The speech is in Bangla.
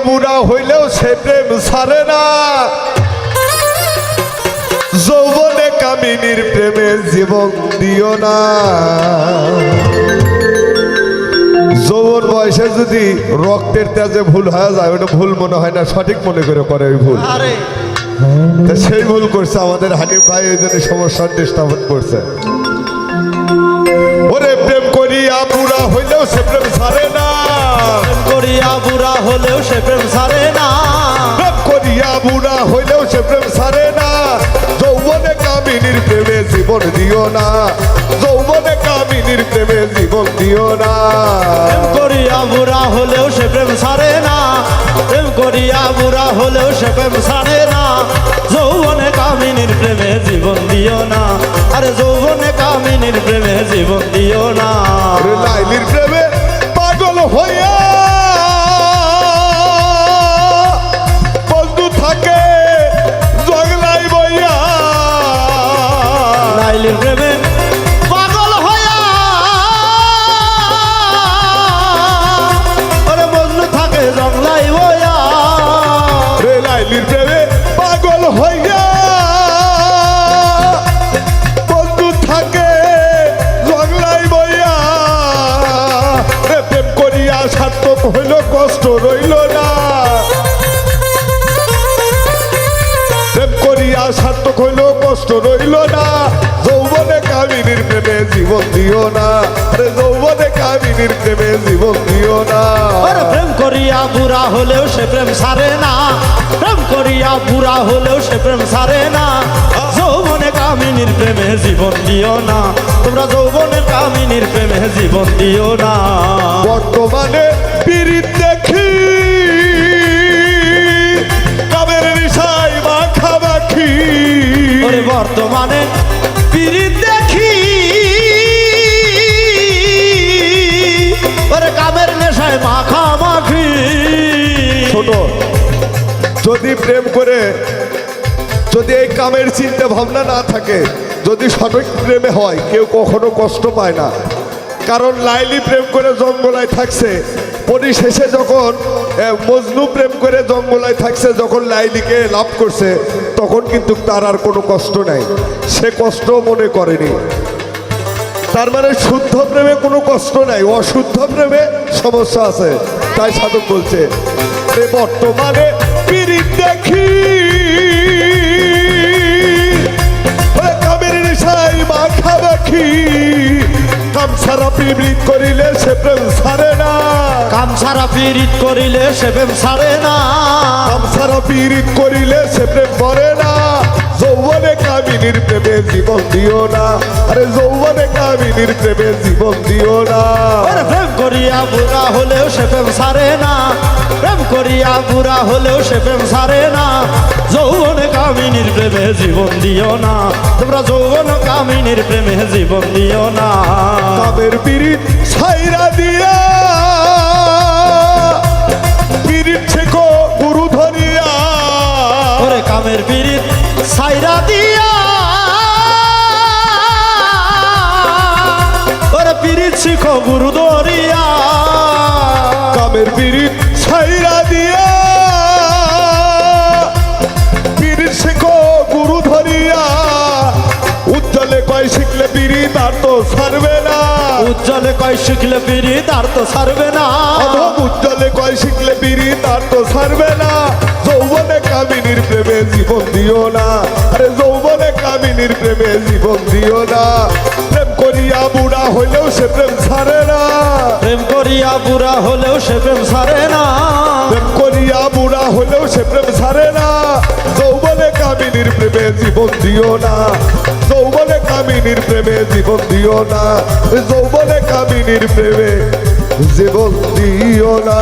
বুড়া হইলেও সে প্রেম ছাড়ে না, যৌবনে কামিনীর প্রেমে জীবন দিও না। যৌবন বয়সে যদি রক্তের তেজে ভুল হয়ে যায় ওটা ভুল মনে হয় না, সঠিক মনে করে ওই ভুল। তা সেই ভুল করছে আমাদের হানিফ ভাই, ওই জন্য সমস্যার দৃষ্টাপন করছে। ওরে প্রেম করিয়া বুড়া হইলেও সে প্রেম ছাড়ে না, প্রেম করিয়া বুড়া হলেও সে প্রেম ছাড়ে না, প্রেম করিয়া বুড়া হইলেও সে প্রেম ছাড়ে না। যৌবনে কামিনীর প্রেমে জীবন দিও না, যৌবনে কামিনীর প্রেমে জীবন দিও না। প্রেম করিয়া বুড়া হলেও সে প্রেম ছাড়ে না, প্রেম করিয়া বুড়া হলেও সে প্রেম ছাড়ে না, যৌবনে কামিনীর প্রেমে জীবন দিও না, আরে যৌবনে কামিনীর প্রেমে জীবন দিও না। লাইলির প্রেমে পাগল হইয়া বন্ধু থাকে জগলাই বইয়া, লাইলির প্রেমে পাগল হইয়া ওরে বন্ধু থাকে জংলাই বইয়া, রে লাইলির প্রেমে পাগল হইয়া বন্ধু থাকে জগলাই বইয়া। রে প্রেম করিয়া সার্থক হইল কষ্ট রইল না, প্রেম করিয়া সার্থক হইল কষ্ট রইল না। যৌবনে কামিনীর প্রেমে জীবন দিও না, আরে যৌবনে কামিনীর প্রেমে জীবন দিও না। ওরে প্রেম করিয়া বুড়া হলেও সে প্রেম ছাড়ে না, প্রেম করিয়া বুড়া হলেও সে প্রেম ছাড়ে না, যৌবনে কামিনীর প্রেমে জীবন দিও না, তোমরা যৌবনে কামিনীর প্রেমে জীবন দিও না। বর্তমানে পীড়িত দেখি কামের বিষয় মাখামাখি, ওরে বর্তমানে পীড়িত দেখি ওরে কামের নেশায় মাখামাখি। ছোট যদি প্রেম করে যদি এই কামের চিন্তা ভাবনা না থাকে, যদি সঠিক প্রেমে হয় কেউ কখনো কষ্ট পায় না। কারণ লাইলি প্রেম করে জঙ্গলায় থাকছে, পরিশেষে যখন মজনু প্রেম করে জঙ্গলায় থাকছে, যখন লাইলিকে লাভ করছে তখন কিন্তু তার আর কোনো কষ্ট নাই, সে কষ্ট মনে করেনি। তার মানে শুদ্ধ প্রেমে কোনো কষ্ট নাই, অশুদ্ধ প্রেমে সমস্যা আছে। তাই সাধক বলছে বর্তমানে পীড়িত দেখি কামের নেশায় মাখামাখি, কাম ছাড়া পীড়িত করিলে সে প্রেম ছাড়ে না, কাম ছাড়া পীড়িত করিলে সে প্রেম ছাড়ে না, কাম ছাড়া পীড়িত করিলে সে প্রেম করে না। যৌবনে কামিনীর প্রেমে জীবন দিও না, আরে যৌবনে কামিনীর প্রেমে জীবন দিও না। ওরে প্রেম করিয়া বুড়া হলেও সে প্রেম ছাড়ে না, প্রেম করিয়া বুড়া হলেও সে প্রেম ছাড়ে না, যৌবনে কামিনীর প্রেমে জীবন দিও না, তোমরা যৌবন কামিনীর প্রেমে জীবন দিও না। কামের পীড়িত ছাইরা দিয়া পীড়িত শেখো গুরু ধরিয়া, ওরে কামের পীড়িত ছাইরা দিয়া ওরে পীড়িত শিখো গুরু ধরিয়া, কামের পীড়িত ছাইরা দিয়া পীড়িত শেখো গুরু ধরিয়া। উজ্জ্বলে কয় শিখলে পীড়িত আর তো ছাড়বে না, উজ্জ্বলে কয় শিখলে পীড়িত আর তো ছাড়বে না, উজ্জ্বলে কয় শিখলে পীড়িত আর তো ছাড়বে না। যৌবনে কামিনীর প্রেমে জীবন দিও না, আরে যৌবনে কামিনীর প্রেমে জীবন দিও না। প্রেম করিয়া বুড়া হইলেও সে প্রেম ছাড়ে না, প্রেম করিয়া বুড়া হলেও সে প্রেম ছাড়ে না, প্রেম করিয়া বুড়া হইলেও সে প্রেম ছাড়ে না। যৌবনে কামিনীর প্রেমে জীবন দিও না, যৌবনে কামিনীর প্রেমে জীবন দিও না, যৌবনে কামিনীর প্রেমে জীবন দিও না।